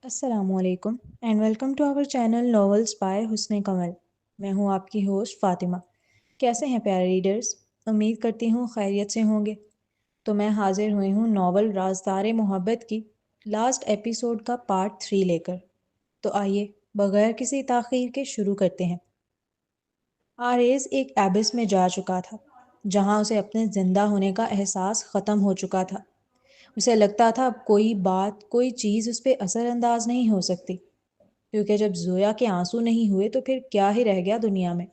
السلام علیکم and welcome to our channel novels by Hasan Kamal. میں ہوں آپ کی ہوسٹ فاطمہ. کیسے ہیں پیارے ریڈرز؟ امید کرتی ہوں خیریت سے ہوں گے. تو میں حاضر ہوئی ہوں ناول رازدار محبت کی لاسٹ ایپیسوڈ کا پارٹ 3 لے کر. تو آئیے بغیر کسی تاخیر کے شروع کرتے ہیں. آریز ایک ایبس میں جا چکا تھا جہاں اسے اپنے زندہ ہونے کا احساس ختم ہو چکا تھا. اسے لگتا تھا اب کوئی بات کوئی چیز اس پہ اثر انداز نہیں ہو سکتی، کیونکہ جب زویا کے آنسو نہیں ہوئے تو پھر کیا ہی رہ گیا دنیا میں.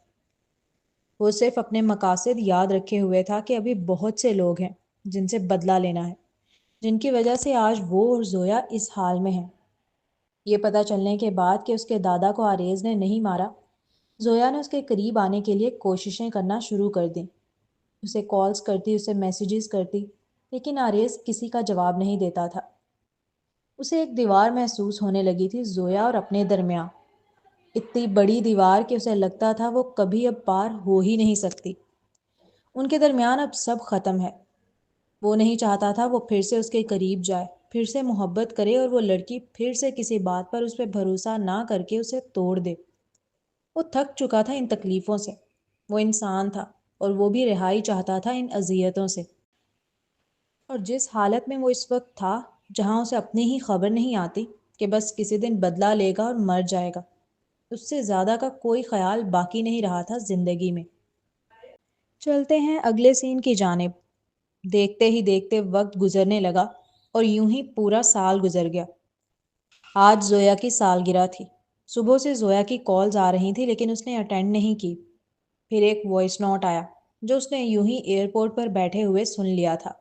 وہ صرف اپنے مقاصد یاد رکھے ہوئے تھا کہ ابھی بہت سے لوگ ہیں جن سے بدلہ لینا ہے، جن کی وجہ سے آج وہ اور زویا اس حال میں ہیں. یہ پتہ چلنے کے بعد کہ اس کے دادا کو آریز نے نہیں مارا، زویا نے اس کے قریب آنے کے لیے کوششیں کرنا شروع کر دیں. اسے کالز کرتی، اسے میسیجز کرتی، لیکن آریز کسی کا جواب نہیں دیتا تھا. اسے ایک دیوار محسوس ہونے لگی تھی زویا اور اپنے درمیان، اتنی بڑی دیوار کہ اسے لگتا تھا وہ کبھی اب پار ہو ہی نہیں سکتی. ان کے درمیان اب سب ختم ہے. وہ نہیں چاہتا تھا وہ پھر سے اس کے قریب جائے، پھر سے محبت کرے اور وہ لڑکی پھر سے کسی بات پر اس پہ بھروسہ نہ کر کے اسے توڑ دے. وہ تھک چکا تھا ان تکلیفوں سے. وہ انسان تھا اور وہ بھی رہائی چاہتا تھا ان اذیتوں سے. اور جس حالت میں وہ اس وقت تھا، جہاں اسے اپنی ہی خبر نہیں آتی کہ بس کسی دن بدلہ لے گا اور مر جائے گا، اس سے زیادہ کا کوئی خیال باقی نہیں رہا تھا زندگی میں. چلتے ہیں اگلے سین کی جانب. دیکھتے ہی دیکھتے وقت گزرنے لگا اور یوں ہی پورا سال گزر گیا. آج زویا کی سالگرہ تھی. صبح سے زویا کی کالز آ رہی تھی لیکن اس نے اٹینڈ نہیں کی. پھر ایک وائس نوٹ آیا جو اس نے یوں ہی ایئرپورٹ پر بیٹھے ہوئے سن لیا تھا.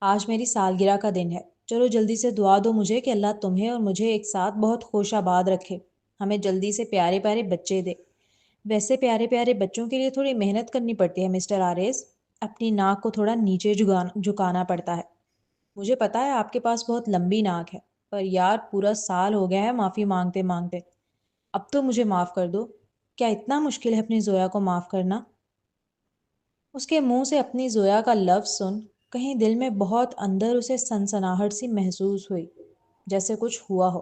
آج میری سالگرہ کا دن ہے، چلو جلدی سے دعا دو مجھے کہ اللہ تمہیں اور مجھے ایک ساتھ بہت خوش آباد رکھے، ہمیں جلدی سے پیارے پیارے بچے دے. ویسے پیارے پیارے بچوں کے لیے تھوڑی محنت کرنی پڑتی ہے مسٹر آریز، اپنی ناک کو تھوڑا نیچے جھکانا پڑتا ہے. مجھے پتا ہے آپ کے پاس بہت لمبی ناک ہے، پر یار پورا سال ہو گیا ہے معافی مانگتے مانگتے. اب تو مجھے معاف کر دو. کیا اتنا مشکل ہے اپنی زویا کو معاف کرنا؟ اس کے منہ سے اپنی زویا کا لفظ سن کہیں دل میں بہت اندر اسے سنسناہٹ سی محسوس ہوئی، جیسے کچھ ہوا ہو.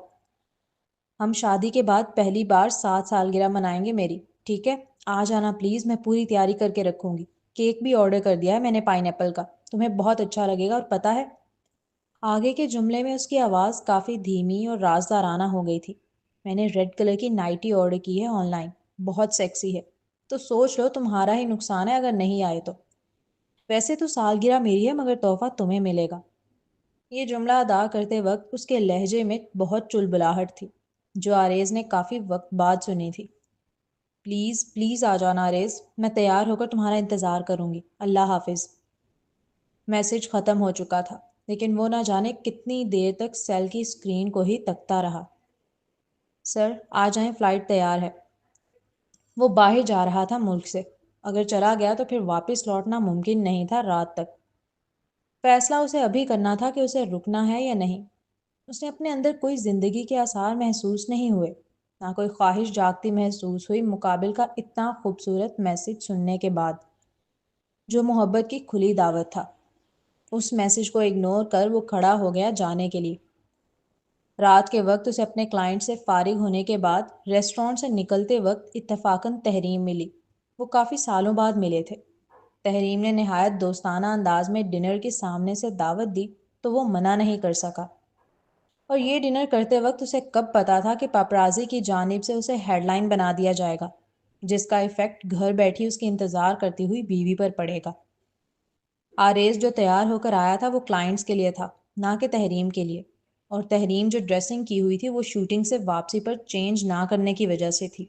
ہم شادی کے بعد پہلی بار 7 سالگرہ منائیں گے میری، ٹھیک ہے؟ آ جانا پلیز، میں پوری تیاری کر کے رکھوں گی. کیک بھی آرڈر کر دیا ہے میں نے پائن ایپل کا، تمہیں بہت اچھا لگے گا. اور پتہ ہے، آگے کے جملے میں اس کی آواز کافی دھیمی اور رازدارانہ ہو گئی تھی. میں نے ریڈ کلر کی نائٹی آرڈر کی ہے آن لائن، بہت سیکسی ہے، تو سوچ لو تمہارا ہی نقصان ہے اگر نہیں آئے تو. ویسے تو سالگرہ میری ہے مگر تحفہ تمہیں ملے گا. یہ جملہ ادا کرتے وقت اس کے لہجے میں بہت چلبلاہٹ تھی جو آریز نے کافی وقت بعد سنی تھی. پلیز پلیز آ جانا آریز، میں تیار ہو کر تمہارا انتظار کروں گی. اللہ حافظ. میسج ختم ہو چکا تھا لیکن وہ نہ جانے کتنی دیر تک سیل کی اسکرین کو ہی تکتا رہا. سر آ جائیں، فلائٹ تیار ہے. وہ باہر جا رہا تھا ملک سے، اگر چلا گیا تو پھر واپس لوٹنا ممکن نہیں تھا رات تک. فیصلہ اسے ابھی کرنا تھا کہ اسے رکنا ہے یا نہیں. اس نے اپنے اندر کوئی زندگی کے آثار محسوس نہیں ہوئے، نہ کوئی خواہش جاگتی محسوس ہوئی مقابل کا اتنا خوبصورت میسج سننے کے بعد جو محبت کی کھلی دعوت تھا. اس میسج کو اگنور کر وہ کھڑا ہو گیا جانے کے لیے. رات کے وقت اسے اپنے کلائنٹ سے فارغ ہونے کے بعد ریسٹورانٹ سے نکلتے وقت اتفاقاً تحریم ملی. وہ کافی سالوں بعد ملے تھے. تحریم نے نہایت دوستانہ انداز میں ڈنر کے سامنے سے دعوت دی تو وہ منع نہیں کر سکا. اور یہ ڈنر کرتے وقت اسے کب پتا تھا کہ پاپرازی کی جانب سے اسے ہیڈ لائن بنا دیا جائے گا، جس کا ایفیکٹ گھر بیٹھی اس کی انتظار کرتی ہوئی بیوی پر پڑے گا. آریز جو تیار ہو کر آیا تھا وہ کلائنٹس کے لیے تھا، نہ کہ تحریم کے لیے. اور تحریم جو ڈریسنگ کی ہوئی تھی وہ شوٹنگ سے واپسی پر چینج نہ کرنے کی وجہ سے تھی.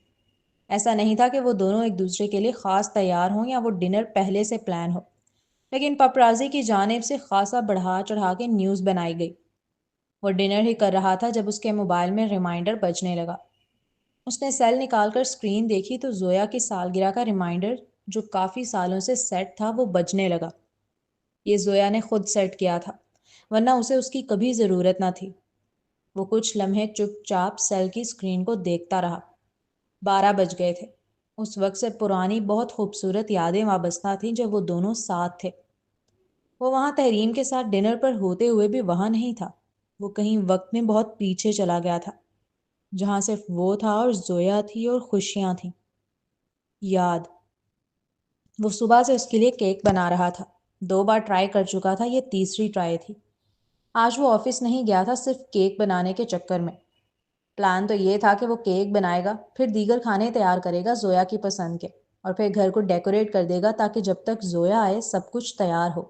ایسا نہیں تھا کہ وہ دونوں ایک دوسرے کے لیے خاص تیار ہوں یا وہ ڈنر پہلے سے پلان ہو، لیکن پاپرازی کی جانب سے خاصا بڑھا چڑھا کے نیوز بنائی گئی. وہ ڈنر ہی کر رہا تھا جب اس کے موبائل میں ریمائنڈر بجنے لگا. اس نے سیل نکال کر اسکرین دیکھی تو زویا کی سالگرہ کا ریمائنڈر جو کافی سالوں سے سیٹ تھا وہ بجنے لگا. یہ زویا نے خود سیٹ کیا تھا، ورنہ اسے اس کی کبھی ضرورت نہ تھی. وہ کچھ لمحے چپ چاپ سیل کی اسکرین کو دیکھتا رہا. 12 بج گئے تھے. اس وقت سے پرانی بہت خوبصورت یادیں وابستہ تھیں جب وہ دونوں ساتھ تھے. وہ وہاں تحریم کے ساتھ ڈنر پر ہوتے ہوئے بھی وہاں نہیں تھا. وہ کہیں وقت میں بہت پیچھے چلا گیا تھا، جہاں صرف وہ تھا اور زویا تھی اور خوشیاں تھیں۔ یاد، وہ صبح سے اس کے لیے کیک بنا رہا تھا۔ 2 بار ٹرائی کر چکا تھا، یہ تیسری ٹرائی تھی۔ آج وہ آفس نہیں گیا تھا صرف کیک بنانے کے چکر میں۔ پلان تو یہ تھا کہ وہ کیک بنائے گا، پھر دیگر کھانے تیار کرے گا زویا کی پسند کے، اور پھر گھر کو ڈیکوریٹ کر دے گا تاکہ جب تک زویا آئے سب کچھ تیار ہو۔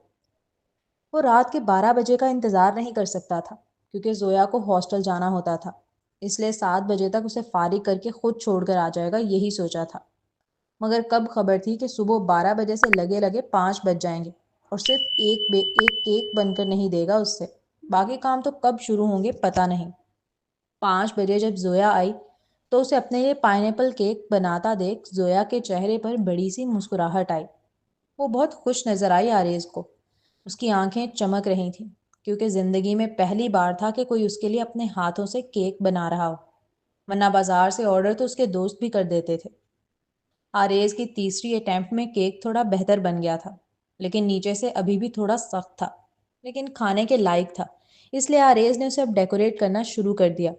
وہ رات کے 12 بجے کا انتظار نہیں کر سکتا تھا کیونکہ زویا کو ہاسٹل جانا ہوتا تھا، اس لیے 7 بجے تک اسے فارغ کر کے خود چھوڑ کر آ جائے گا، یہی سوچا تھا۔ مگر کب خبر تھی کہ صبح 12 بجے سے لگے لگے 5 بج جائیں گے، اور صرف ایک کیک بن کر نہیں دے گا اس سے، باقی کام تو کب شروع ہوں گے پتہ نہیں۔ 5 بجے جب زویا آئی تو اسے اپنے لیے پائنیپل کیک بناتا دیکھ زویا کے چہرے پر بڑی سی مسکراہٹ آئی۔ وہ بہت خوش نظر آئی آریز کو۔ اس کی آنکھیں چمک رہی تھیں کیونکہ زندگی میں پہلی بار تھا کہ کوئی اس کے لیے اپنے ہاتھوں سے کیک بنا رہا ہو، ورنہ بازار سے آرڈر تو اس کے دوست بھی کر دیتے تھے۔ آریز کی تیسری اٹیمپٹ میں کیک تھوڑا بہتر بن گیا تھا، لیکن نیچے سے ابھی بھی تھوڑا سخت تھا، لیکن کھانے کے لائق تھا، اس لیے آریز نے اسے اب ڈیکوریٹ کرنا شروع کر دیا۔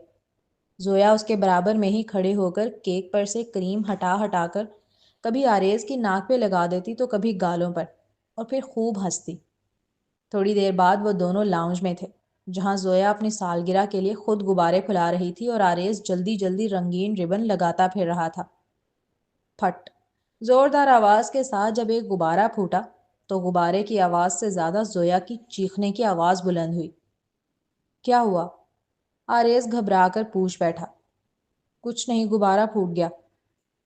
زویا اس کے برابر میں ہی کھڑے ہو کر کیک پر سے کریم ہٹا ہٹا کر کبھی آریز کی ناک پہ لگا دیتی تو کبھی گالوں پر، اور پھر خوب ہنستی۔ تھوڑی دیر بعد وہ دونوں لاؤنج میں تھے، جہاں زویا اپنی سالگرہ کے لیے خود غبارے پھیلا رہی تھی اور آریز جلدی جلدی رنگین ربن لگاتا پھر رہا تھا۔ پھٹ! زوردار آواز کے ساتھ جب ایک غبارہ پھوٹا تو غبارے کی آواز سے زیادہ زویا کی چیخنے کی آواز بلند ہوئی۔ کیا ہوا؟ آریز گھبرا کر پوچھ بیٹھا۔ کچھ نہیں، غبارہ پھوٹ گیا،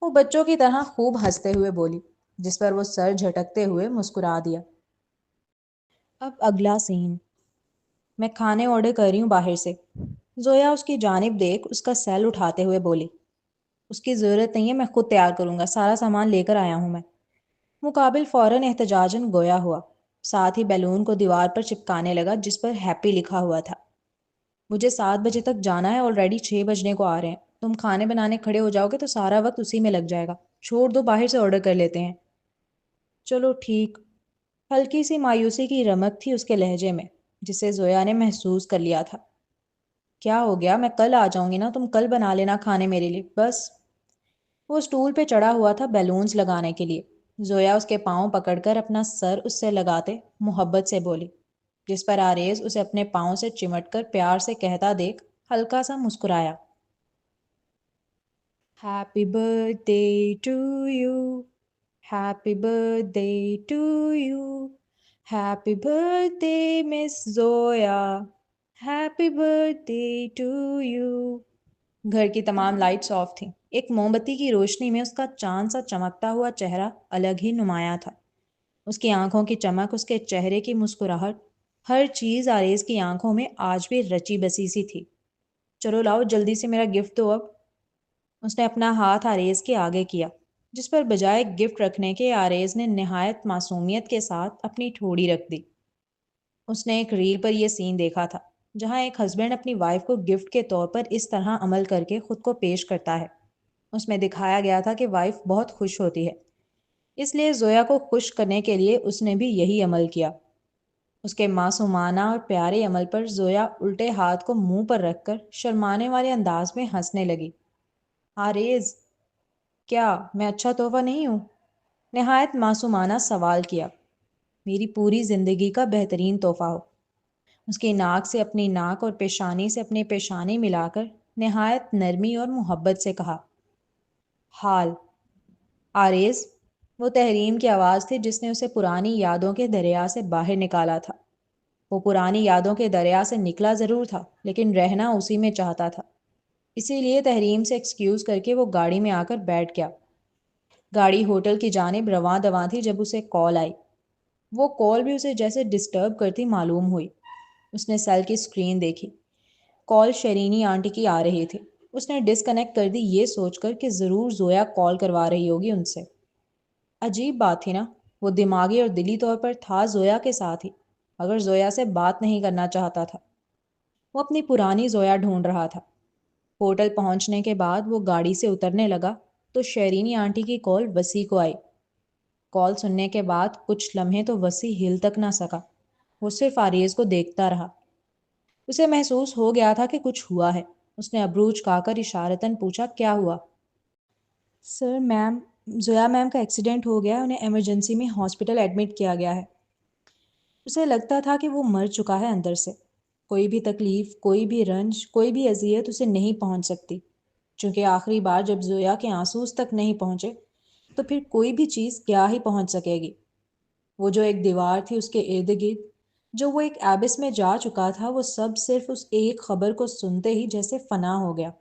وہ بچوں کی طرح خوب ہنستے ہوئے بولی، جس پر وہ سر جھٹکتے ہوئے مسکرا دیا۔ اب اگلا سین۔ میں کھانے آرڈر کر رہی ہوں باہر سے۔ زویا اس کی جانب دیکھ اس کا سیل اٹھاتے ہوئے بولی۔ اس کی ضرورت نہیں ہے، میں خود تیار کروں گا، سارا سامان لے کر آیا ہوں میں۔ مقابل فوراً احتجاجاً گویا ہوا، ساتھ ہی بیلون کو دیوار پر چپکانے لگا جس پر ہیپی لکھا ہوا تھا۔ مجھے 7 بجے تک جانا ہے، آلریڈی 6 بجنے کو آ رہے ہیں، تم کھانے بنانے کھڑے ہو جاؤ گے تو سارا وقت اسی میں لگ جائے گا، چھوڑ دو، باہر سے آرڈر کر لیتے ہیں۔ چلو ٹھیک۔ ہلکی سی مایوسی کی رمق تھی اس کے لہجے میں، جسے زویا نے محسوس کر لیا تھا۔ کیا ہو گیا؟ میں کل آ جاؤں گی نا، تم کل بنا لینا کھانے میرے لیے، بس۔ وہ اسٹول پہ چڑھا ہوا تھا بیلونز لگانے کے لیے۔ زویا اس کے پاؤں پکڑ کر اپنا سر اس سے لگاتے محبت سے بولی، جس پر آریز اسے اپنے پاؤں سے چمٹ کر پیار سے کہتا دیکھ ہلکا سا مسکرایا۔ Happy birthday to you, happy birthday to you, happy birthday Miss Zoya, happy birthday to you. گھر کی تمام لائٹس آف تھیں، ایک موم بتی کی روشنی میں اس کا چاند سا چمکتا ہوا چہرہ الگ ہی نمایاں تھا۔ اس کی آنکھوں کی چمک، اس کے چہرے کی مسکراہٹ، ہر چیز آریز کی آنکھوں میں آج بھی رچی بسی سی تھی۔ چلو لاؤ جلدی سے میرا گفٹ دو اب۔ اس نے اپنا ہاتھ آریز کے آگے کیا، جس پر بجائے گفٹ رکھنے کے آریز نے نہایت معصومیت کے ساتھ اپنی ٹھوڑی رکھ دی۔ اس نے ایک ریل پر یہ سین دیکھا تھا، جہاں ایک ہسبینڈ اپنی وائف کو گفٹ کے طور پر اس طرح عمل کر کے خود کو پیش کرتا ہے۔ اس میں دکھایا گیا تھا کہ وائف بہت خوش ہوتی ہے، اس لیے زویا کو خوش کرنے کے لیے اس نے بھی یہی عمل کیا۔ اس کے معصومانہ اور پیارے عمل پر زویا الٹے ہاتھ کو منہ پر رکھ کر شرمانے والے انداز میں ہنسنے لگی۔ آریز، کیا میں اچھا تحفہ نہیں ہوں؟ نہایت معصومانہ سوال کیا۔ میری پوری زندگی کا بہترین تحفہ ہو۔ اس کی ناک سے اپنی ناک اور پیشانی سے اپنی پیشانی ملا کر نہایت نرمی اور محبت سے کہا۔ حال آریز، وہ تحریم کی آواز تھی جس نے اسے پرانی یادوں کے دریا سے باہر نکالا تھا۔ وہ پرانی یادوں کے دریا سے نکلا ضرور تھا، لیکن رہنا اسی میں چاہتا تھا، اسی لیے تحریم سے ایکسکیوز کر کے وہ گاڑی میں آ کر بیٹھ گیا۔ گاڑی ہوٹل کی جانب رواں دواں تھی جب اسے کال آئی۔ وہ کال بھی اسے جیسے ڈسٹرب کرتی معلوم ہوئی۔ اس نے سیل کی اسکرین دیکھی، کال شرینی آنٹی کی آ رہی تھی۔ اس نے ڈسکنیکٹ کر دی یہ سوچ کر کہ ضرور زویا کال کروا رہی ہوگی ان سے۔ عجیب بات تھی نا، وہ دماغی اور دلی طور پر تھا زویا کے ساتھ ہی، مگر زویا سے بات نہیں کرنا چاہتا تھا۔ وہ اپنی پرانی زویا ڈھونڈ رہا تھا۔ ہوٹل پہنچنے کے بعد وہ گاڑی سے اترنے لگا تو شیرینی آنٹی کی کال وسیع کو آئی۔ کال سننے کے بعد کچھ لمحے تو وسیع ہل تک نہ سکا، وہ صرف آریز کو دیکھتا رہا۔ اسے محسوس ہو گیا تھا کہ کچھ ہوا ہے۔ اس نے ابرو چکا کر اشارتاً پوچھا، کیا ہوا؟ سر میم، زویا میم کا ایکسیڈنٹ ہو گیا، انہیں ایمرجنسی میں ہاسپٹل ایڈمٹ کیا گیا ہے۔ اسے لگتا تھا کہ وہ مر چکا ہے اندر سے۔ کوئی بھی تکلیف، کوئی بھی رنج، کوئی بھی اذیت اسے نہیں پہنچ سکتی، چونکہ آخری بار جب زویا کے آنسو اس تک نہیں پہنچے تو پھر کوئی بھی چیز کیا ہی پہنچ سکے گی۔ وہ جو ایک دیوار تھی اس کے ارد گرد، جو وہ ایک ایبس میں جا چکا تھا، وہ سب صرف اس ایک خبر کو سنتے ہی جیسے فنا ہو گیا۔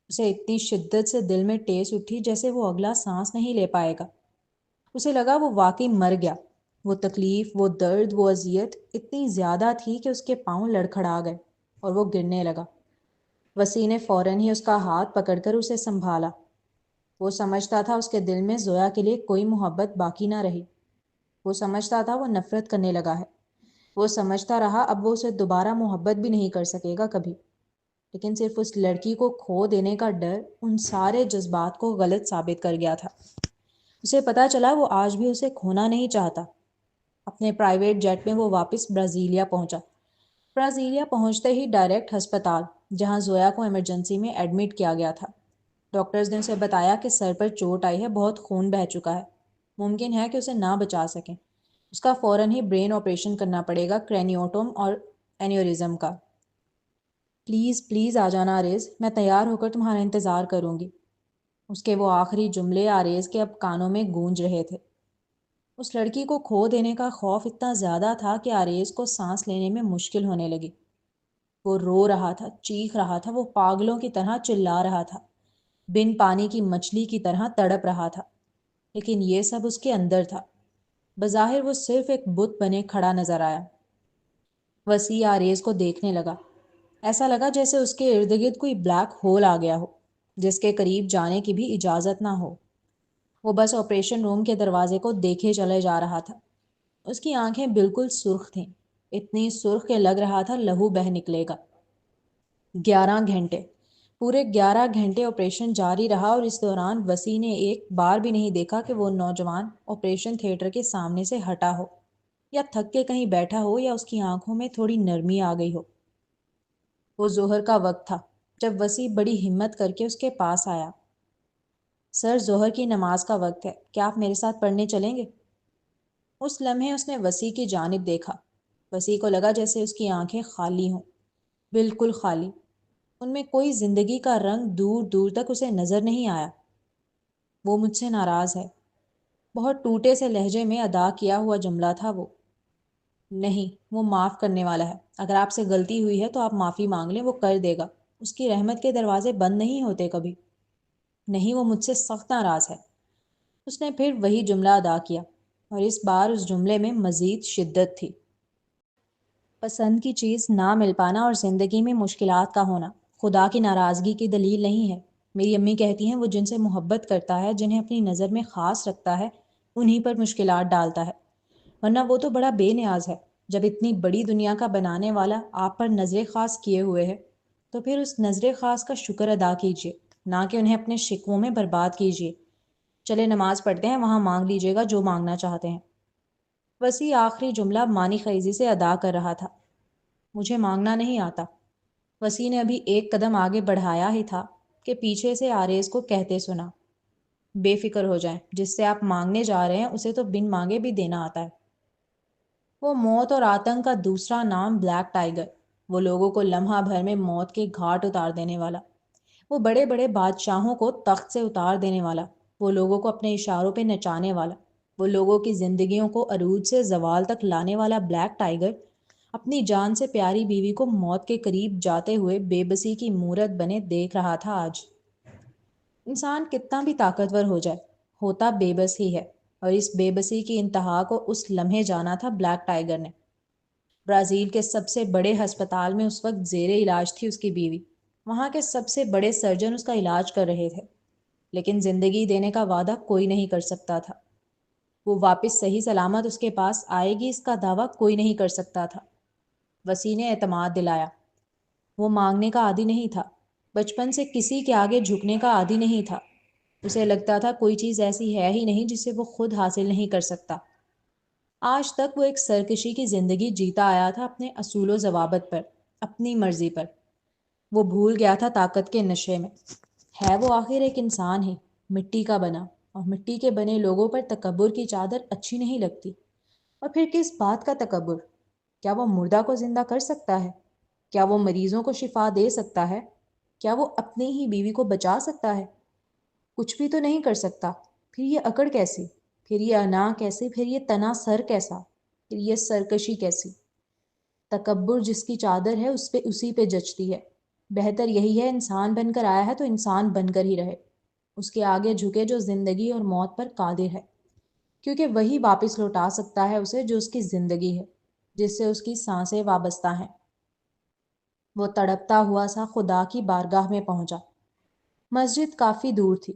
اسے اتنی شدت سے دل میں ٹیس اٹھی جیسے وہ اگلا سانس نہیں لے پائے گا۔ اسے لگا وہ واقعی مر گیا۔ وہ تکلیف، وہ درد، وہ اذیت اتنی زیادہ تھی کہ اس کے پاؤں لڑکھڑا گئے اور وہ گرنے لگا۔ وسیع نے فوراً ہی اس کا ہاتھ پکڑ کر اسے سنبھالا۔ وہ سمجھتا تھا اس کے دل میں زویا کے لیے کوئی محبت باقی نہ رہی۔ وہ سمجھتا تھا وہ نفرت کرنے لگا ہے۔ وہ سمجھتا رہا اب وہ اسے دوبارہ محبت بھی نہیں کر سکے گا کبھی۔ لیکن صرف اس لڑکی کو کھو دینے کا ڈر ان سارے جذبات کو غلط ثابت کر گیا تھا۔ اسے پتا چلا وہ آج بھی اسے کھونا نہیں چاہتا۔ اپنے پرائیویٹ جیٹ میں وہ واپس برازیلیا پہنچا۔ برازیلیا پہنچتے ہی ڈائریکٹ ہسپتال، جہاں زویا کو ایمرجنسی میں ایڈمٹ کیا گیا تھا۔ ڈاکٹرز نے اسے بتایا کہ سر پر چوٹ آئی ہے، بہت خون بہہ چکا ہے، ممکن ہے کہ اسے نہ بچا سکیں۔ اس کا فوراً ہی برین آپریشن کرنا پڑے گا، کرینیوٹوم اور اینیورزم کا۔ پلیز پلیز آ جانا آریز، میں تیار ہو کر تمہارا انتظار کروں گی۔ اس کے وہ آخری جملے آریز کے اب کانوں میں گونج رہے تھے۔ اس لڑکی کو کھو دینے کا خوف اتنا زیادہ تھا کہ آریز کو سانس لینے میں مشکل ہونے لگی۔ وہ رو رہا تھا، چیخ رہا تھا، وہ پاگلوں کی طرح چلا رہا تھا، بن پانی کی مچھلی کی طرح تڑپ رہا تھا۔ لیکن یہ سب اس کے اندر تھا۔ بظاہر وہ صرف ایک بت بنے کھڑا نظر آیا۔ وسیع آریز کو دیکھنے لگا۔ ایسا لگا جیسے اس کے ارد گرد کوئی بلیک ہول آ گیا ہو، جس کے قریب جانے کی بھی اجازت نہ ہو۔ وہ بس آپریشن روم کے دروازے کو دیکھے چلے جا رہا تھا۔ اس کی آنکھیں بالکل سرخ تھیں، اتنی سرخ کہ لگ رہا تھا لہو بہہ نکلے گا۔ 11 گھنٹے، پورے 11 گھنٹے آپریشن جاری رہا، اور اس دوران وسیع نے ایک بار بھی نہیں دیکھا کہ وہ نوجوان آپریشن تھیٹر کے سامنے سے ہٹا ہو، یا تھک کے کہیں بیٹھا ہو، یا اس کی آنکھوں میں تھوڑی نرمی آ گئی ہو۔ وہ ظہر کا وقت تھا جب وسیع بڑی ہمت کر کے اس کے پاس آیا۔ سر، ظہر کی نماز کا وقت ہے، کیا آپ میرے ساتھ پڑھنے چلیں گے؟ اس لمحے اس نے وسیع کی جانب دیکھا۔ وسیع کو لگا جیسے اس کی آنکھیں خالی ہوں، بالکل خالی۔ ان میں کوئی زندگی کا رنگ دور دور تک اسے نظر نہیں آیا۔ وہ مجھ سے ناراض ہے، بہت ٹوٹے سے لہجے میں ادا کیا ہوا جملہ تھا وہ۔ نہیں، وہ معاف کرنے والا ہے۔ اگر آپ سے غلطی ہوئی ہے تو آپ معافی مانگ لیں، وہ کر دے گا۔ اس کی رحمت کے دروازے بند نہیں ہوتے کبھی۔ نہیں، وہ مجھ سے سخت ناراض ہے۔ اس نے پھر وہی جملہ ادا کیا، اور اس بار اس جملے میں مزید شدت تھی۔ پسند کی چیز نہ مل پانا اور زندگی میں مشکلات کا ہونا خدا کی ناراضگی کی دلیل نہیں ہے۔ میری امی کہتی ہیں وہ جن سے محبت کرتا ہے، جنہیں اپنی نظر میں خاص رکھتا ہے، انہی پر مشکلات ڈالتا ہے، ورنہ وہ تو بڑا بے نیاز ہے۔ جب اتنی بڑی دنیا کا بنانے والا آپ پر نظر خاص کیے ہوئے ہے تو پھر اس نظر خاص کا شکر ادا کیجیے، نہ کہ انہیں اپنے شکووں میں برباد کیجیے۔ چلے نماز پڑھتے ہیں، وہاں مانگ لیجیے گا جو مانگنا چاہتے ہیں۔ وسیع آخری جملہ معنی خیزی سے ادا کر رہا تھا۔ مجھے مانگنا نہیں آتا۔ وسیع نے ابھی ایک قدم آگے بڑھایا ہی تھا کہ پیچھے سے آریز کو کہتے سنا، بے فکر ہو جائیں، جس سے آپ مانگنے جا رہے ہیں اسے تو بن مانگے بھی دینا آتا ہے۔ وہ موت اور آتنک کا دوسرا نام بلیک ٹائیگر، وہ لوگوں کو لمحہ بھر میں موت کے گھاٹ اتار دینے والا، وہ بڑے بڑے بادشاہوں کو تخت سے اتار دینے والا، وہ لوگوں کو اپنے اشاروں پہ نچانے والا، وہ لوگوں کی زندگیوں کو عروج سے زوال تک لانے والا بلیک ٹائیگر اپنی جان سے پیاری بیوی کو موت کے قریب جاتے ہوئے بے بسی کی مورت بنے دیکھ رہا تھا آج۔ انسان کتنا بھی طاقتور ہو جائے، ہوتا بے بس ہی ہے، اور اس بے بسی کی انتہا کو اس لمحے جانا تھا بلیک ٹائیگر نے۔ برازیل کے سب سے بڑے ہسپتال میں اس وقت زیر علاج تھی اس کی بیوی۔ وہاں کے سب سے بڑے سرجن اس کا علاج کر رہے تھے، لیکن زندگی دینے کا وعدہ کوئی نہیں کر سکتا تھا۔ وہ واپس صحیح سلامت اس کے پاس آئے گی، اس کا دعویٰ کوئی نہیں کر سکتا تھا۔ وسیع نے اعتماد دلایا۔ وہ مانگنے کا عادی نہیں تھا، بچپن سے کسی کے آگے جھکنے کا عادی نہیں تھا۔ اسے لگتا تھا کوئی چیز ایسی ہے ہی نہیں جسے وہ خود حاصل نہیں کر سکتا۔ آج تک وہ ایک سرکشی کی زندگی جیتا آیا تھا اپنے اصول و ضوابط پر، اپنی مرضی پر۔ وہ بھول گیا تھا طاقت کے نشے میں۔ ہے وہ آخر ایک انسان ہی، مٹی کا بنا، اور مٹی کے بنے لوگوں پر تکبر کی چادر اچھی نہیں لگتی۔ اور پھر کس بات کا تکبر؟ کیا وہ مردہ کو زندہ کر سکتا ہے؟ کیا وہ مریضوں کو شفا دے سکتا ہے؟ کیا وہ اپنی ہی بیوی کو بچا سکتا ہے؟ کچھ بھی تو نہیں کر سکتا۔ پھر یہ اکڑ کیسی؟ پھر یہ انا کیسی؟ پھر یہ تنا سر کیسا؟ پھر یہ سرکشی کیسی؟ تکبر جس کی چادر ہے اسی پہ جچتی ہے۔ بہتر یہی ہے انسان بن کر آیا ہے تو انسان بن کر ہی رہے، اس کے آگے جھکے جو زندگی اور موت پر قادر ہے، کیونکہ وہی واپس لوٹا سکتا ہے اسے جو اس کی زندگی ہے، جس سے اس کی سانسیں وابستہ ہیں۔ وہ تڑپتا ہوا سا خدا کی بارگاہ میں پہنچا۔ مسجد کافی دور تھی۔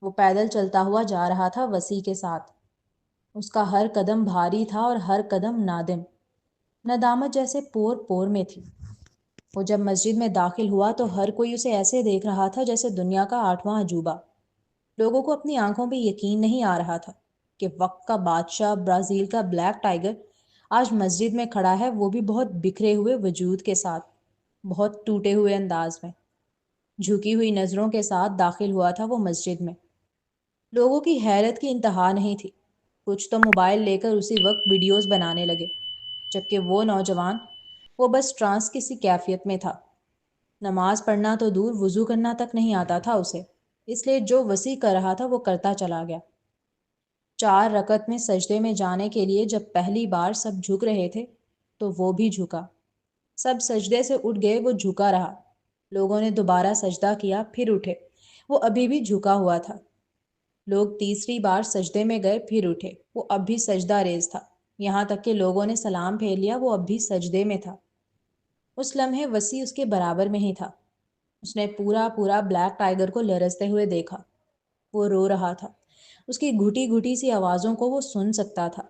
وہ پیدل چلتا ہوا جا رہا تھا وسیع کے ساتھ۔ اس کا ہر قدم بھاری تھا اور ہر قدم نادم، ندامت جیسے پور پور میں تھی۔ وہ جب مسجد میں داخل ہوا تو ہر کوئی اسے ایسے دیکھ رہا تھا جیسے دنیا کا 8واں عجوبہ۔ لوگوں کو اپنی آنکھوں پہ یقین نہیں آ رہا تھا کہ وقت کا بادشاہ، برازیل کا بلیک ٹائیگر آج مسجد میں کھڑا ہے، وہ بھی بہت بکھرے ہوئے وجود کے ساتھ، بہت ٹوٹے ہوئے انداز میں۔ جھکی ہوئی نظروں کے ساتھ داخل ہوا تھا وہ مسجد میں۔ لوگوں کی حیرت کی انتہا نہیں تھی۔ کچھ تو موبائل لے کر اسی وقت ویڈیوز بنانے لگے، جبکہ وہ نوجوان، وہ بس ٹرانس کی سی کیفیت میں تھا۔ نماز پڑھنا تو دور، وضو کرنا تک نہیں آتا تھا اسے، اس لیے جو وسیع کر رہا تھا وہ کرتا چلا گیا۔ 4 رکعت میں سجدے میں جانے کے لیے جب پہلی بار سب جھک رہے تھے تو وہ بھی جھکا۔ سب سجدے سے اٹھ گئے، وہ جھکا رہا۔ لوگوں نے دوبارہ سجدہ کیا، پھر اٹھے، وہ ابھی بھی جھکا ہوا تھا۔ لوگ تیسری بار سجدے میں گئے، پھر اٹھے، وہ اب بھی سجدہ ریز تھا۔ یہاں تک کہ لوگوں نے سلام پھیر لیا، وہ اب بھی سجدے میں تھا۔ اس لمحے وسیع اس کے برابر میں ہی تھا۔ اس نے پورا بلیک ٹائیگر کو لرزتے ہوئے دیکھا۔ وہ رو رہا تھا۔ اس کی گھٹی گھٹی سی آوازوں کو وہ سن سکتا تھا۔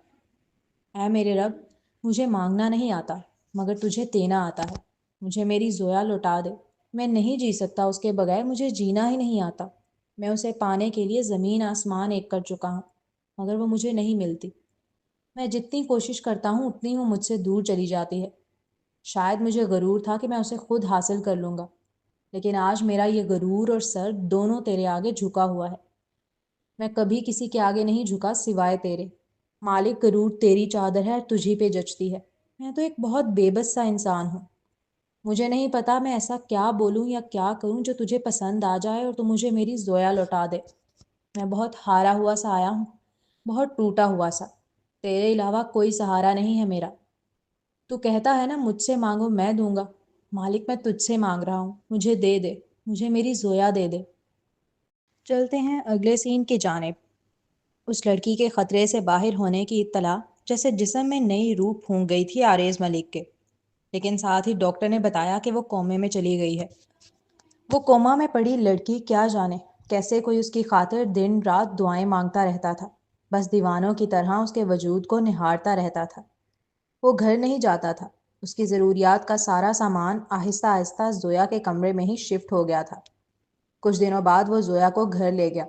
اے میرے رب، مجھے مانگنا نہیں آتا، مگر تجھے دینا آتا ہے۔ مجھے میری زویا لوٹا دے۔ میں نہیں جی سکتا اس کے بغیر، مجھے جینا ہی نہیں آتا۔ میں اسے پانے کے لیے زمین آسمان ایک کر چکا ہوں، مگر وہ مجھے نہیں ملتی۔ میں جتنی کوشش کرتا ہوں اتنی وہ مجھ سے دور چلی جاتی ہے۔ شاید مجھے غرور تھا کہ میں اسے خود حاصل کر لوں گا، لیکن آج میرا یہ غرور اور سر دونوں تیرے آگے جھکا ہوا ہے۔ میں کبھی کسی کے آگے نہیں جھکا سوائے تیرے۔ مالک، غرور تیری چادر ہے، تجھی پہ جچتی ہے۔ میں تو ایک بہت بے بس سا انسان ہوں۔ مجھے نہیں پتا میں ایسا کیا بولوں یا کیا کروں جو تجھے پسند آ جائے اور تو مجھے میری زویا لوٹا دے۔ میں بہت ہارا ہوا سا آیا ہوں، بہت ٹوٹا ہوا سا۔ تیرے علاوہ کوئی سہارا نہیں ہے میرا۔ تو کہتا ہے نا مجھ سے مانگو میں دوں گا۔ مالک، میں تجھ سے مانگ رہا ہوں، مجھے دے دے، مجھے میری زویا دے دے۔ چلتے ہیں اگلے سین کی جانب۔ اس لڑکی کے خطرے سے باہر ہونے کی اطلاع جیسے جسم میں نئی روح پھونک گئی تھی آریز ملک کے، لیکن ساتھ ہی ڈاکٹر نے بتایا کہ وہ کومے میں چلی گئی ہے۔ وہ کوما میں پڑی لڑکی کیا جانے کیسے کوئی اس کی خاطر دن رات دعائیں مانگتا رہتا تھا، بس دیوانوں کی طرح اس کے وجود کو نہارتا رہتا تھا۔ وہ گھر نہیں جاتا تھا۔ اس کی ضروریات کا سارا سامان آہستہ آہستہ زویا کے کمرے میں ہی شفٹ ہو گیا تھا۔ کچھ دنوں بعد وہ زویا کو گھر لے گیا،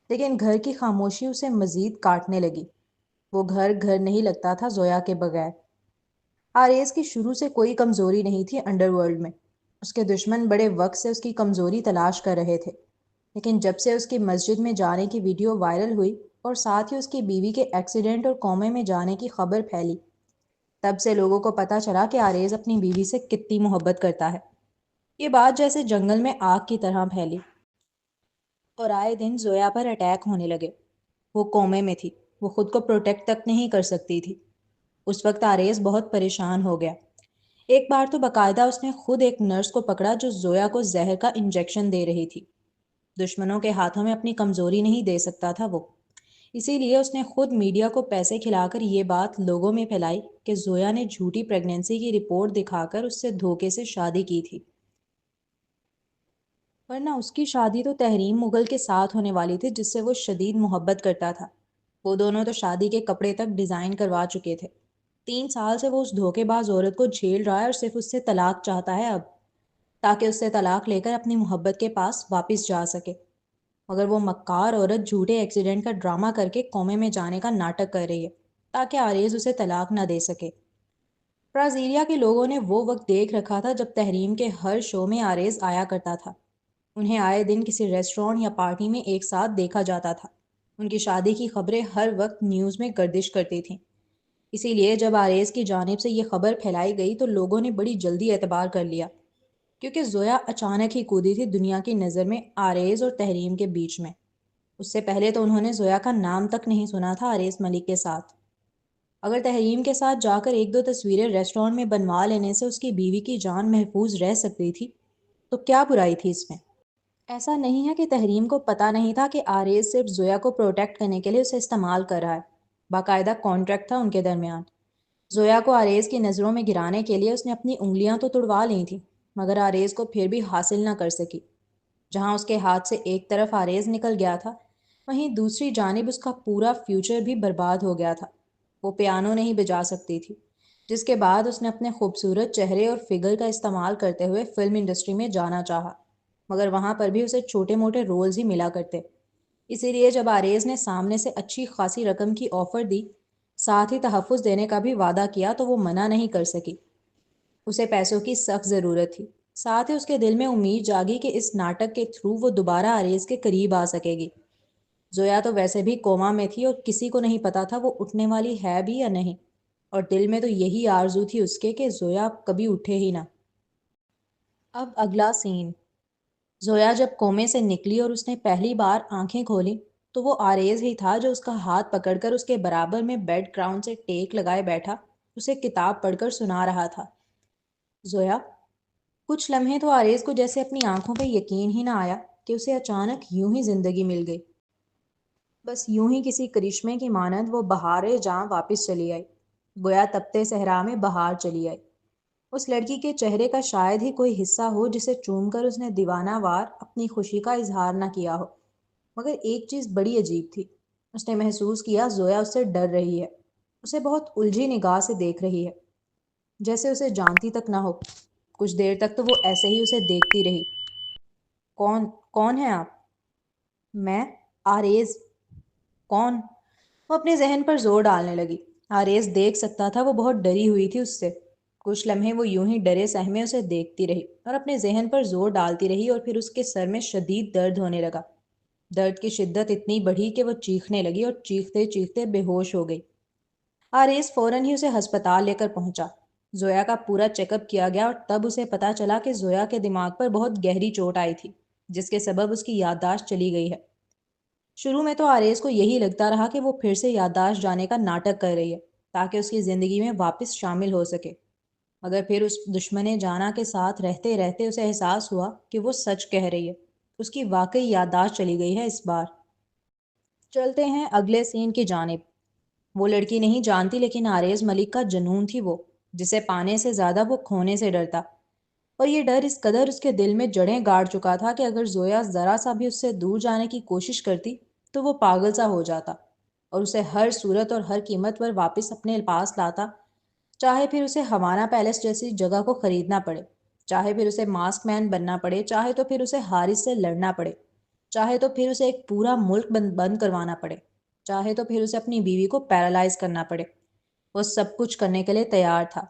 لیکن گھر کی خاموشی اسے مزید کاٹنے لگی۔ وہ گھر گھر نہیں لگتا تھا زویا کے بغیر۔ آریز کی شروع سے کوئی کمزوری نہیں تھی انڈر ورلڈ میں۔ اس کے دشمن بڑے وقت سے اس کی کمزوری تلاش کر رہے تھے، لیکن جب سے اس کی مسجد میں جانے کی ویڈیو وائرل ہوئی اور ساتھ ہی اس کی بیوی کے ایکسیڈنٹ اور کومے میں جانے کی خبر پھیلی، تب سے لوگوں کو پتہ چلا کہ آریز اپنی بیوی سے کتنی محبت کرتا ہے۔ یہ بات جیسے جنگل میں آگ کی طرح پھیلی اور آئے دن زویا پر اٹیک ہونے لگے۔ وہ کومے میں تھی، وہ خود کو پروٹیکٹ تک نہیں کر سکتی تھی۔ اس وقت آریز بہت پریشان ہو گیا۔ ایک بار تو باقاعدہ اس نے خود ایک نرس کو پکڑا جو زویا کو زہر کا انجیکشن دے رہی تھی۔ دشمنوں کے ہاتھوں میں اپنی کمزوری نہیں دے سکتا تھا وہ، اسی لیے اس نے خود میڈیا کو پیسے کھلا کر یہ بات لوگوں میں پھیلائی کہ زویا نے جھوٹی پریگننسی کی رپورٹ دکھا کر اس سے دھوکے سے شادی کی تھی، ورنہ اس کی شادی تو تحریم مغل کے ساتھ ہونے والی تھی جس سے وہ شدید محبت کرتا تھا۔ وہ دونوں تو شادی کے کپڑے تک ڈیزائن کروا چکے تھے۔ 3 سال سے وہ اس دھوکے باز عورت کو جھیل رہا ہے اور صرف اس سے طلاق چاہتا ہے اب، تاکہ اس سے طلاق لے کر اپنی محبت کے پاس واپس جا سکے۔ مگر وہ مکار عورت جھوٹے ایکسیڈنٹ کا ڈرامہ کر کے کومے میں جانے کا ناٹک کر رہی ہے تاکہ آریز اسے طلاق نہ دے سکے۔ برازیلیا کے لوگوں نے وہ وقت دیکھ رکھا تھا جب تحریم کے ہر شو میں آریز آیا کرتا تھا۔ انہیں آئے دن کسی ریسٹورانٹ یا پارٹی میں ایک ساتھ دیکھا جاتا تھا۔ ان کی شادی کی خبریں ہر وقت نیوز میں گردش کرتی تھیں۔ اسی لیے جب آریز کی جانب سے یہ خبر پھیلائی گئی تو لوگوں نے بڑی جلدی اعتبار کر لیا، کیونکہ زویا اچانک ہی کودی تھی دنیا کی نظر میں آریز اور تحریم کے بیچ میں۔ اس سے پہلے تو انہوں نے زویا کا نام تک نہیں سنا تھا آریز ملک کے ساتھ۔ اگر تحریم کے ساتھ جا کر ایک دو تصویریں ریسٹورانٹ میں بنوا لینے سے اس کی بیوی کی جان محفوظ رہ سکتی تھی تو کیا برائی تھی اس میں؟ ایسا نہیں ہے کہ تحریم کو پتہ نہیں تھا کہ آریز صرف زویا کو پروٹیکٹ کرنے کے لیے اسے استعمال کر رہا ہے۔ باقاعدہ کانٹریکٹ تھا ان کے درمیان۔ زویا کو آریز کی نظروں میں گرانے کے لیے اس نے اپنی انگلیاں تو تڑوا لی تھیں، مگر آریز کو پھر بھی حاصل نہ کر سکی۔ جہاں اس کے ہاتھ سے ایک طرف آریز نکل گیا تھا، وہیں دوسری جانب اس کا پورا فیوچر بھی برباد ہو گیا تھا۔ وہ پیانو نہیں بجا سکتی تھی، جس کے بعد اس نے اپنے خوبصورت چہرے اور فگر کا استعمال کرتے ہوئے فلم انڈسٹری میں جانا چاہا، مگر وہاں پر بھی اسے چھوٹے موٹے رولز ہی ملا کرتے۔ اسی لیے جب آریز نے سامنے سے اچھی خاصی رقم کی آفر دی، ساتھ ہی تحفظ دینے کا بھی وعدہ کیا، تو وہ منع نہیں کر سکی۔ اسے پیسوں کی سخت ضرورت تھی۔ ساتھ ہی اس کے دل میں امید جاگی کہ اس ناٹک کے تھرو وہ دوبارہ آریز کے قریب آ سکے گی۔ زویا تو ویسے بھی کوما میں تھی اور کسی کو نہیں پتا تھا وہ اٹھنے والی ہے بھی یا نہیں، اور دل میں تو یہی آرزو تھی اس کے کہ زویا کبھی اٹھے ہی نہ۔ اب اگلا سین۔ زویا جب کومے سے نکلی اور اس نے پہلی بار آنکھیں کھولی تو وہ آریز ہی تھا جو اس کا ہاتھ پکڑ کر اس کے برابر میں بیڈ گراؤنڈ سے ٹیک لگائے بیٹھا اسے کتاب پڑھ کر سنا رہا تھا۔ زویا، کچھ لمحے تو آریز کو جیسے اپنی آنکھوں پہ یقین ہی نہ آیا کہ اسے اچانک یوں ہی زندگی مل گئی۔ بس یوں ہی کسی کرشمے کی مانند وہ بہار جاں واپس چلی آئی، گویا تپتے صحرا میں بہار چلی آئی۔ اس لڑکی کے چہرے کا شاید ہی کوئی حصہ ہو جسے چوم کر اس نے دیوانہ وار اپنی خوشی کا اظہار نہ کیا ہو، مگر ایک چیز بڑی عجیب تھی۔ اس نے محسوس کیا زویا اس سے ڈر رہی ہے، اسے بہت الجھی نگاہ سے دیکھ رہی ہے، جیسے اسے جانتی تک نہ ہو۔ کچھ دیر تک تو وہ ایسے ہی اسے دیکھتی رہی۔ کون ہیں آپ؟ میں آریز۔ کون؟ وہ اپنے ذہن پر زور ڈالنے لگی۔ آریز دیکھ سکتا تھا وہ بہت ڈری ہوئی تھی اس سے۔ کچھ لمحے وہ یوں ہی ڈرے سہمے اسے دیکھتی رہی اور اپنے ذہن پر زور ڈالتی رہی، اور پھر اس کے سر میں شدید درد ہونے لگا۔ درد کی شدت اتنی بڑھی کہ وہ چیخنے لگی اور چیختے چیختے بے ہوش ہو گئی۔ آریز فوراً ہی اسے ہسپتال لے کر پہنچا۔ زویا کا پورا چیک اپ کیا گیا اور تب اسے پتہ چلا کہ زویا کے دماغ پر بہت گہری چوٹ آئی تھی، جس کے سبب اس کی یادداشت چلی گئی ہے۔ شروع میں تو آریز کو یہی لگتا رہا کہ وہ پھر سے یادداشت جانے کا ناٹک کر رہی ہے تاکہ اس کی زندگی میں واپس شامل ہو سکے، مگر پھر اس دشمن جانا کے ساتھ رہتے رہتے اسے احساس ہوا کہ وہ سچ کہہ رہی ہے، اس کی واقعی یادداشت چلی گئی ہے اس بار۔ چلتے ہیں اگلے سین کی جانب۔ وہ لڑکی نہیں جانتی، لیکن آریز ملک کا جنون تھی وہ، جسے پانے سے زیادہ وہ کھونے سے ڈرتا، اور یہ ڈر اس قدر اس کے دل میں جڑیں گاڑ چکا تھا کہ اگر زویا ذرا سا بھی اس سے دور جانے کی کوشش کرتی تو وہ پاگل سا ہو جاتا اور اسے ہر صورت اور ہر قیمت پر واپس اپنے پاس لاتا، چاہے پھر اسے ہمارا پیلس جیسی جگہ کو خریدنا پڑے، چاہے پھر اسے ماسک مین بننا پڑے، چاہے تو پھر اسے حارث سے لڑنا پڑے، چاہے تو پھر اسے ایک پورا ملک بند کروانا پڑے، چاہے تو پھر اسے اپنی بیوی کو پیرالائز کرنا پڑے۔ وہ سب کچھ کرنے کے لیے تیار تھا۔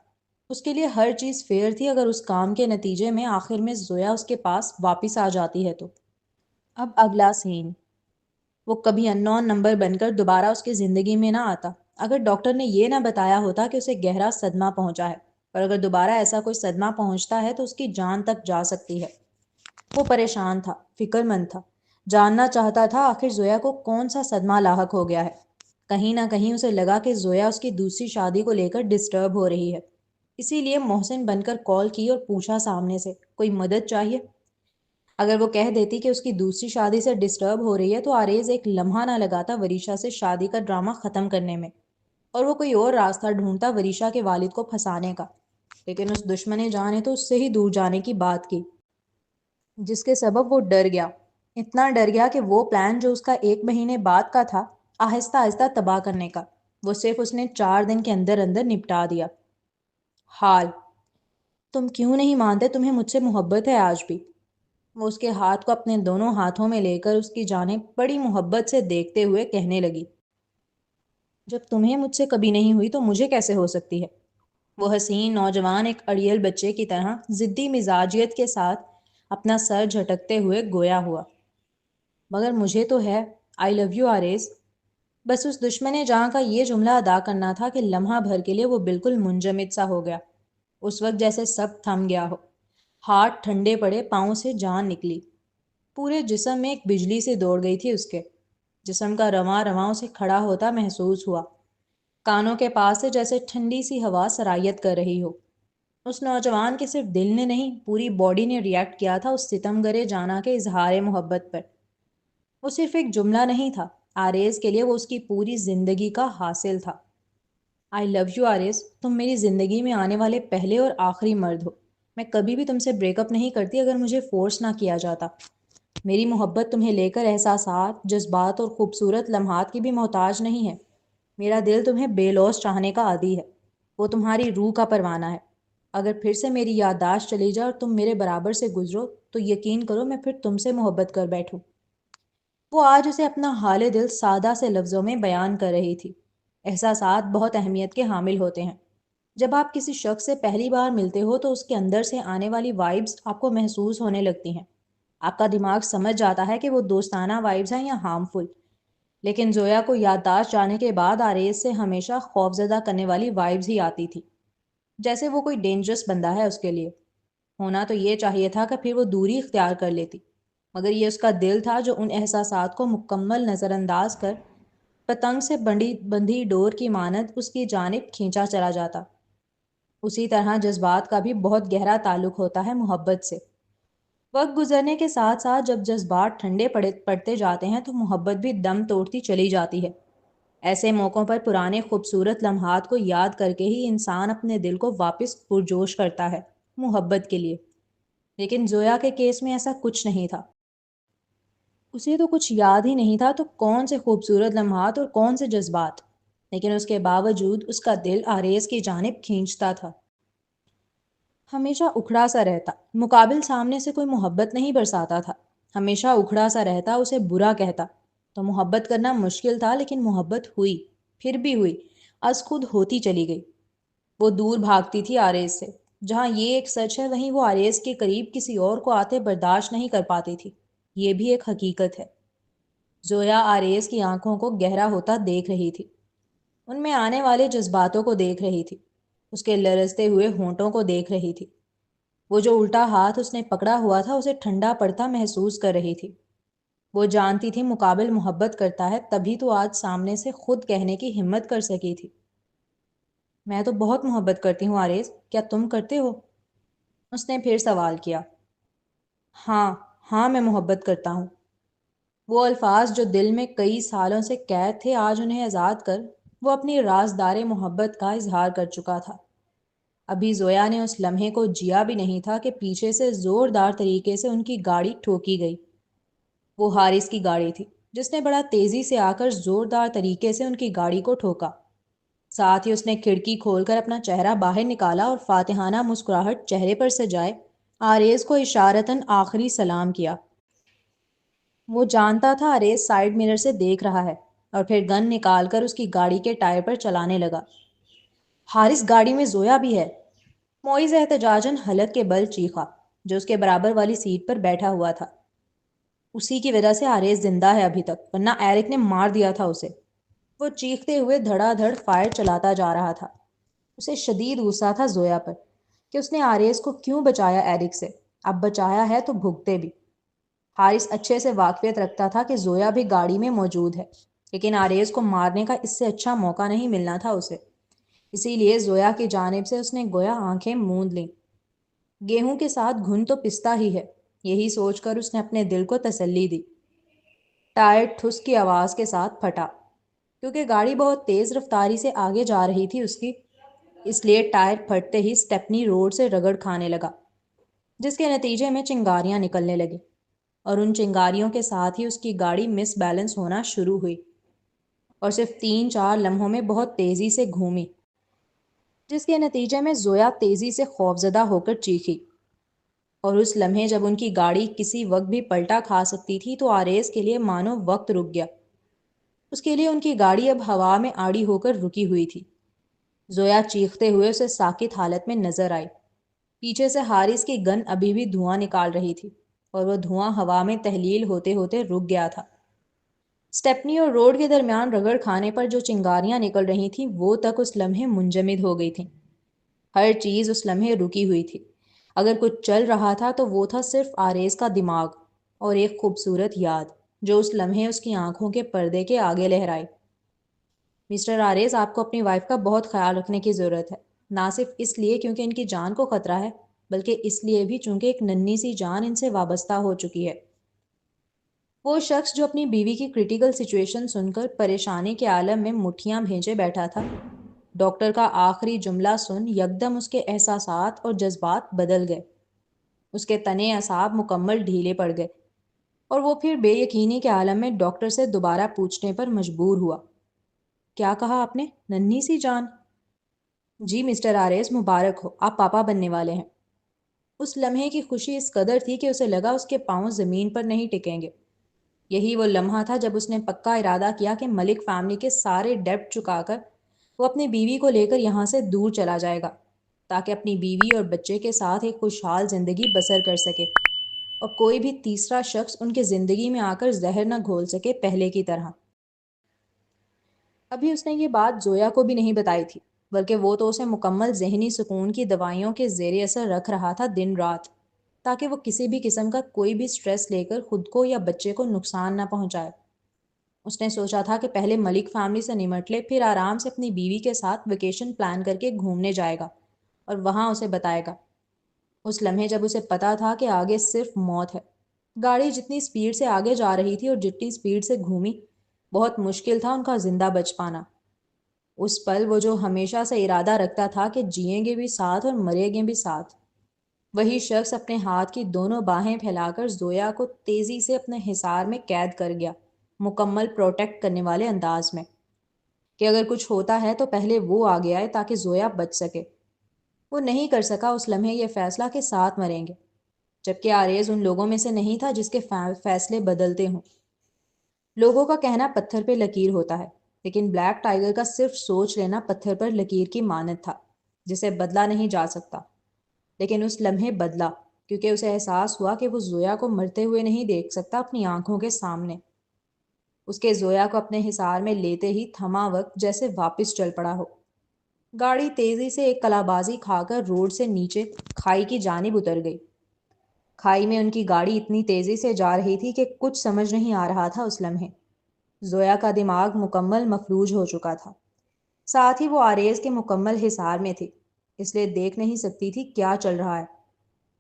اس کے لیے ہر چیز فیئر تھی اگر اس کام کے نتیجے میں آخر میں زویا اس کے پاس واپس آ جاتی ہے تو۔ اب اگلا سین۔ وہ کبھی اننون نمبر بن کر دوبارہ اس کی زندگی میں نہ آتا اگر ڈاکٹر نے یہ نہ بتایا ہوتا کہ اسے گہرا صدمہ پہنچا ہے، اور اگر دوبارہ ایسا کوئی صدمہ پہنچتا ہے تو اس کی جان تک جا سکتی ہے۔ وہ پریشان تھا، فکر مند تھا، جاننا چاہتا تھا آخر زویا کو کون سا صدمہ لاحق ہو گیا ہے۔ کہیں نہ کہیں اسے لگا کہ زویا اس کی دوسری شادی کو لے کر ڈسٹرب ہو رہی ہے، اسی لیے محسن بن کر کال کی اور پوچھا سامنے سے کوئی مدد چاہیے۔ اگر وہ کہہ دیتی کہ اس کی دوسری شادی سے ڈسٹرب ہو رہی ہے تو آریز ایک لمحہ نہ لگاتا وریشا سے شادی کا ڈرامہ ختم کرنے میں، اور وہ کوئی اور راستہ ڈھونڈتا وریشا کے والد کو پھنسانے کا، لیکن اس دشمن جان نے تو اس سے ہی دور جانے کی بات کی، جس کے سبب وہ ڈر گیا، اتنا ڈر گیا کہ وہ پلان جو اس کا 1 مہینے بعد کا تھا آہستہ آہستہ تباہ کرنے کا، وہ صرف اس نے 4 دن کے اندر اندر نپٹا دیا۔ حال، تم کیوں نہیں مانتے تمہیں مجھ سے محبت ہے آج بھی؟ وہ اس کے ہاتھ کو اپنے دونوں ہاتھوں میں لے کر اس کی جانب بڑی محبت سے دیکھتے ہوئے کہنے لگی، جب تمہیں مجھ سے کبھی نہیں ہوئی تو مجھے کیسے ہو سکتی ہے؟ وہ حسین نوجوان ایک اڑیل بچے کی طرح ضدی مزاجیت کے ساتھ اپنا سر جھٹکتے ہوئے گویا ہوا۔ مگر مجھے تو ہے، آئی لو یو آریز۔ بس اس دشمن جہاں کا یہ جملہ ادا کرنا تھا کہ لمحہ بھر کے لیے وہ بالکل منجمد سا ہو گیا، اس وقت جیسے سب تھم گیا ہو۔ ہاتھ ٹھنڈے پڑے، پاؤں سے جان نکلی، پورے جسم میں ایک بجلی سے دوڑ گئی تھی۔ اس کے جسم کا رواں رواں اسے کھڑا ہوتا محسوس ہوا، کانوں کے پاس سے جیسے ٹھنڈی سی ہوا سرایت کر رہی ہو۔ اس نوجوان کے صرف دل نے نہیں، پوری باڈی نے ریئیکٹ کیا تھا اس ستم گرے جانا کے اظہار محبت پر۔ وہ صرف ایک جملہ نہیں تھا، آریز کے لیے وہ اس کی پوری زندگی کا حاصل تھا۔ آئی لو یو آریز، تم میری زندگی میں آنے والے پہلے اور آخری مرد ہو۔ میں کبھی بھی تم سے بریک اپ نہیں کرتی اگر مجھے فورس نہ کیا جاتا۔ میری محبت تمہیں لے کر احساسات، جذبات اور خوبصورت لمحات کی بھی محتاج نہیں ہے۔ میرا دل تمہیں بے لوث چاہنے کا عادی ہے، وہ تمہاری روح کا پروانہ ہے۔ اگر پھر سے میری یادداشت چلی جائے اور تم میرے برابر سے گزرو تو یقین کرو میں پھر تم سے محبت کر بیٹھوں۔ وہ آج اسے اپنا حال دل سادہ سے لفظوں میں بیان کر رہی تھی۔ احساسات بہت اہمیت کے حامل ہوتے ہیں۔ جب آپ کسی شخص سے پہلی بار ملتے ہو تو اس کے اندر سے آنے والی وائبز آپ کو محسوس ہونے لگتی ہیں۔ آپ کا دماغ سمجھ جاتا ہے کہ وہ دوستانہ وائبز ہیں یا ہارمفل۔ لیکن زویا کو یادداشت جانے کے بعد آریز سے ہمیشہ خوفزدہ کرنے والی وائبز ہی آتی تھی، جیسے وہ کوئی ڈینجرس بندہ ہے اس کے لیے۔ ہونا تو یہ چاہیے تھا کہ پھر وہ دوری اختیار کر لیتی، مگر یہ اس کا دل تھا جو ان احساسات کو مکمل نظر انداز کر پتنگ سے بندھی ڈور کی مانند اس کی جانب کھینچا چلا جاتا۔ اسی طرح جذبات کا بھی بہت گہرا تعلق ہوتا ہے محبت سے۔ وقت گزرنے کے ساتھ ساتھ جب جذبات ٹھنڈے پڑتے جاتے ہیں تو محبت بھی دم توڑتی چلی جاتی ہے۔ ایسے موقعوں پر پرانے خوبصورت لمحات کو یاد کر کے ہی انسان اپنے دل کو واپس پرجوش کرتا ہے محبت کے لیے۔ لیکن زویا کے کیس میں ایسا کچھ نہیں تھا۔ اسے تو کچھ یاد ہی نہیں تھا تو کون سے خوبصورت لمحات اور کون سے جذبات، لیکن اس کے باوجود اس کا دل آریز کی جانب کھینچتا تھا۔ ہمیشہ اکھڑا سا رہتا، مقابل سامنے سے کوئی محبت نہیں برساتا تھا، ہمیشہ اکھڑا سا رہتا، اسے برا کہتا۔ تو محبت کرنا مشکل تھا، لیکن محبت ہوئی، پھر بھی ہوئی، از خود ہوتی چلی گئی۔ وہ دور بھاگتی تھی آریز سے۔ جہاں یہ ایک سچ ہے وہیں وہ آریز کے قریب کسی اور کو آتے برداشت نہیں کر پاتی تھی، یہ بھی ایک حقیقت ہے۔ زویا آریز کی آنکھوں کو گہرا ہوتا دیکھ رہی تھی، ان میں آنے والے جذباتوں کو دیکھ رہی تھی، اس کے لرزتے ہوئے ہونٹوں کو دیکھ رہی تھی۔ وہ جو الٹا ہاتھ اس نے پکڑا ہوا تھا اسے ٹھنڈا پڑتا محسوس کر رہی تھی۔ وہ جانتی تھی مقابل محبت کرتا ہے، تبھی تو آج سامنے سے خود کہنے کی ہمت کر سکی تھی۔ میں تو بہت محبت کرتی ہوں آریز، کیا تم کرتے ہو؟ اس نے پھر سوال کیا۔ ہاں ہاں، میں محبت کرتا ہوں۔ وہ الفاظ جو دل میں کئی سالوں سے قید تھے آج انہیں آزاد کر وہ اپنی رازدار محبت کا اظہار کر چکا تھا۔ ابھی زویا نے اس لمحے کو جیا بھی نہیں تھا کہ پیچھے سے زوردار طریقے سے ان کی گاڑی ٹھوکی گئی۔ وہ حارث کی گاڑی تھی جس نے بڑا تیزی سے آ کر زوردار طریقے سے ان کی گاڑی کو ٹھوکا۔ ساتھ ہی اس نے کھڑکی کھول کر اپنا چہرہ باہر نکالا اور فاتحانہ مسکراہٹ چہرے پر سجائے آریز کو اشارتاً آخری سلام کیا۔ وہ جانتا تھا آریز سائیڈ مرر سے دیکھ رہا ہے، اور پھر گن نکال کر اس کی گاڑی کے ٹائر پر چلانے لگا۔ حارث، گاڑی میں زویا بھی ہے! معیز احتجاجاً حلق کے بل چیخا، جو اس کے برابر والی سیٹ پر بیٹھا ہوا تھا۔ اسی کی وجہ سے آریز زندہ ہے ابھی تک، ورنہ ایرک نے مار دیا تھا اسے۔ وہ چیختے ہوئے دھڑا دھڑ فائر چلاتا جا رہا تھا۔ اسے شدید غصہ تھا زویا پر کہ اس نے آریز کو کیوں بچایا ایرک سے۔ اب بچایا ہے تو بھگتے بھی۔ حارث اچھے سے واقفیت رکھتا تھا کہ زویا بھی گاڑی میں موجود ہے، لیکن آریز کو مارنے کا اس سے اچھا موقع نہیں ملنا تھا اسے۔ اسی لیے زویا کی جانب سے اس نے گویا آنکھیں موند لیں۔ گیہوں کے ساتھ گھن تو پستا ہی ہے، یہی سوچ کر اس نے اپنے دل کو تسلی دی۔ ٹائر ٹھس کی آواز کے ساتھ پھٹا، کیونکہ گاڑی بہت تیز رفتاری سے آگے جا رہی تھی اس کی، اس لیے ٹائر پھٹتے ہی سٹیپنی روڈ سے رگڑ کھانے لگا، جس کے نتیجے میں چنگاریاں نکلنے لگیں، اور ان چنگاریوں کے ساتھ ہی اس کی گاڑی مس بیلنس ہونا شروع ہوئی اور صرف 3-4 لمحوں میں بہت تیزی سے گھومی، جس کے نتیجے میں زویا تیزی سے خوفزدہ ہو کر چیخی۔ اور اس لمحے جب ان کی گاڑی کسی وقت بھی پلٹا کھا سکتی تھی تو آریز کے لیے مانو وقت رک گیا۔ اس کے لیے ان کی گاڑی اب ہوا میں آڑی ہو کر رکی ہوئی تھی، زویا چیختے ہوئے اسے ساکت حالت میں نظر آئی۔ پیچھے سے حارث کی گن ابھی بھی دھواں نکال رہی تھی اور وہ دھواں ہوا میں تحلیل ہوتے ہوتے رک گیا تھا۔ اسٹیپنی اور روڈ کے درمیان رگڑ کھانے پر جو چنگاریاں نکل رہی تھیں وہ تک اس لمحے منجمد ہو گئی تھیں۔ ہر چیز اس لمحے رکی ہوئی تھی۔ اگر کچھ چل رہا تھا تو وہ تھا صرف آریز کا دماغ اور ایک خوبصورت یاد جو اس لمحے اس کی آنکھوں کے پردے کے آگے لہرائی۔ مسٹر آریز، آپ کو اپنی وائف کا بہت خیال رکھنے کی ضرورت ہے، نہ صرف اس لیے کیونکہ ان کی جان کو خطرہ ہے، بلکہ اس لیے بھی چونکہ ایک ننھی سی جان ان سے وابستہ ہو چکی ہے۔ وہ شخص جو اپنی بیوی کی کریٹیکل سچویشن سن کر پریشانی کے عالم میں مٹھیاں بھیجے بیٹھا تھا، ڈاکٹر کا آخری جملہ سن یکدم اس کے احساسات اور جذبات بدل گئے۔ اس کے تنے اعصاب مکمل ڈھیلے پڑ گئے اور وہ پھر بے یقینی کے عالم میں ڈاکٹر سے دوبارہ پوچھنے پر مجبور ہوا، کیا کہا آپ نے؟ ننھی سی جان؟ جی مسٹر آریز، مبارک ہو، آپ پاپا بننے والے ہیں۔ اس لمحے کی خوشی اس قدر تھی کہ اسے لگا اس کے پاؤں زمین پر نہیں ٹکیں گے۔ یہی وہ لمحہ تھا جب اس نے پکا ارادہ کیا کہ ملک فیملی کے سارے ڈیبٹ چکا کر وہ اپنی بیوی کو لے کر یہاں سے دور چلا جائے گا، تاکہ اپنی بیوی اور بچے کے ساتھ ایک خوشحال زندگی بسر کر سکے اور کوئی بھی تیسرا شخص ان کے زندگی میں آ کر زہر نہ گھول سکے پہلے کی طرح۔ ابھی اس نے یہ بات زویا کو بھی نہیں بتائی تھی، بلکہ وہ تو اسے مکمل ذہنی سکون کی دوائیوں کے زیر اثر رکھ رہا تھا دن رات، تاکہ وہ کسی بھی قسم کا کوئی بھی سٹریس لے کر خود کو یا بچے کو نقصان نہ پہنچائے۔ اس نے سوچا تھا کہ پہلے ملک فیملی سے نمٹ لے، پھر آرام سے اپنی بیوی کے ساتھ ویکیشن پلان کر کے گھومنے جائے گا اور وہاں اسے بتائے گا۔ اس لمحے جب اسے پتا تھا کہ آگے صرف موت ہے، گاڑی جتنی سپیڈ سے آگے جا رہی تھی اور جتنی سپیڈ سے گھومی، بہت مشکل تھا ان کا زندہ بچ پانا۔ اس پل وہ جو ہمیشہ سے ارادہ رکھتا تھا کہ جئیں گے بھی ساتھ اور مریں گے بھی ساتھ، وہی شخص اپنے ہاتھ کی دونوں باہیں پھیلا کر زویا کو تیزی سے اپنے حصار میں قید کر گیا، مکمل پروٹیکٹ کرنے والے انداز میں، کہ اگر کچھ ہوتا ہے تو پہلے وہ آگے آئے تاکہ زویا بچ سکے۔ وہ نہیں کر سکا اس لمحے یہ فیصلہ کہ ساتھ مریں گے، جبکہ آریز ان لوگوں میں سے نہیں تھا جس کے فیصلے بدلتے ہوں۔ لوگوں کا کہنا پتھر پہ لکیر ہوتا ہے، لیکن بلیک ٹائیگر کا صرف سوچ لینا پتھر پر لکیر کی مانند تھا، جسے بدلا نہیں جا سکتا۔ لیکن اس لمحے بدلا، کیونکہ اسے احساس ہوا کہ وہ زویا کو مرتے ہوئے نہیں دیکھ سکتا اپنی آنکھوں کے سامنے۔ اس کے زویا کو اپنے حصار میں لیتے ہی تھما وقت جیسے واپس چل پڑا ہو۔ گاڑی تیزی سے ایک کلابازی کھا کر روڈ سے نیچے کھائی کی جانب اتر گئی۔ کھائی میں ان کی گاڑی اتنی تیزی سے جا رہی تھی کہ کچھ سمجھ نہیں آ رہا تھا اس لمحے۔ زویا کا دماغ مکمل مفلوج ہو چکا تھا، ساتھ ہی وہ آریز کے مکمل حصار میں تھی، اس لیے دیکھ نہیں سکتی تھی کیا چل رہا ہے۔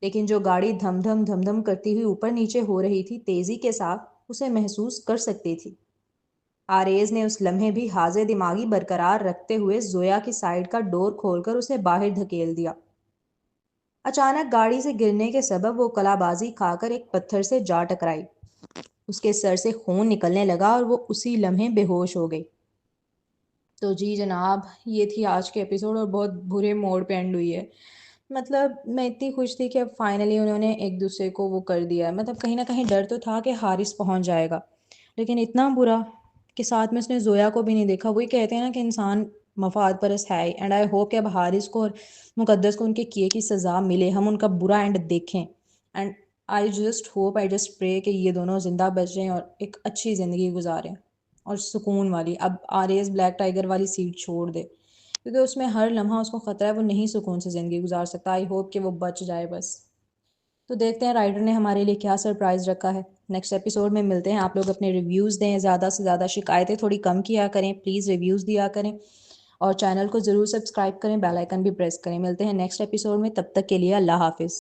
لیکن جو گاڑی دھم دھم کرتی ہوئی اوپر نیچے ہو رہی تھی تیزی کے ساتھ، اسے محسوس کر سکتی تھی۔ آریز نے اس لمحے بھی حاضر دماغی برقرار رکھتے ہوئے زویا کی سائیڈ کا ڈور کھول کر اسے باہر دھکیل دیا۔ اچانک گاڑی سے گرنے کے سبب وہ کلابازی کھا کر ایک پتھر سے جا ٹکرائی۔ اس کے سر سے خون نکلنے لگا اور وہ اسی لمحے بے ہوش ہو گئی۔ تو جی جناب، یہ تھی آج کے ایپیسوڈ اور بہت برے موڑ پہ اینڈ ہوئی ہے۔ مطلب میں اتنی خوش تھی کہ اب فائنلی انہوں نے ایک دوسرے کو وہ کر دیا ہے۔ مطلب کہیں نہ کہیں ڈر تو تھا کہ حارث پہنچ جائے گا، لیکن اتنا برا کہ ساتھ میں اس نے زویا کو بھی نہیں دیکھا۔ وہی کہتے ہیں نا کہ انسان مفاد پرست ہے ہی، اینڈ آئی ہوپ کہ اب حارث کو اور مقدس کو ان کے کیے کی سزا ملے، ہم ان کا برا اینڈ دیکھیں۔ And I just hope, I just پرے کہ یہ دونوں زندہ بچ جائیں اور ایک اچھی زندگی گزاریں اور سکون والی۔ اب آریز بلیک ٹائیگر والی سیٹ چھوڑ دے، کیونکہ اس میں ہر لمحہ اس کو خطرہ ہے، وہ نہیں سکون سے زندگی گزار سکتا۔ آئی ہوپ کہ وہ بچ جائے بس۔ تو دیکھتے ہیں رائٹر نے ہمارے لیے کیا سرپرائز رکھا ہے۔ نیکسٹ ایپیسوڈ میں ملتے ہیں۔ آپ لوگ اپنے ریویوز دیں، زیادہ سے زیادہ شکایتیں تھوڑی کم کیا کریں، پلیز ریویوز دیا کریں اور چینل کو ضرور سبسکرائب کریں، بیل آئیکن بھی پریس کریں۔ ملتے ہیں نیکسٹ ایپیسوڈ میں، تب تک کے لیے اللہ حافظ۔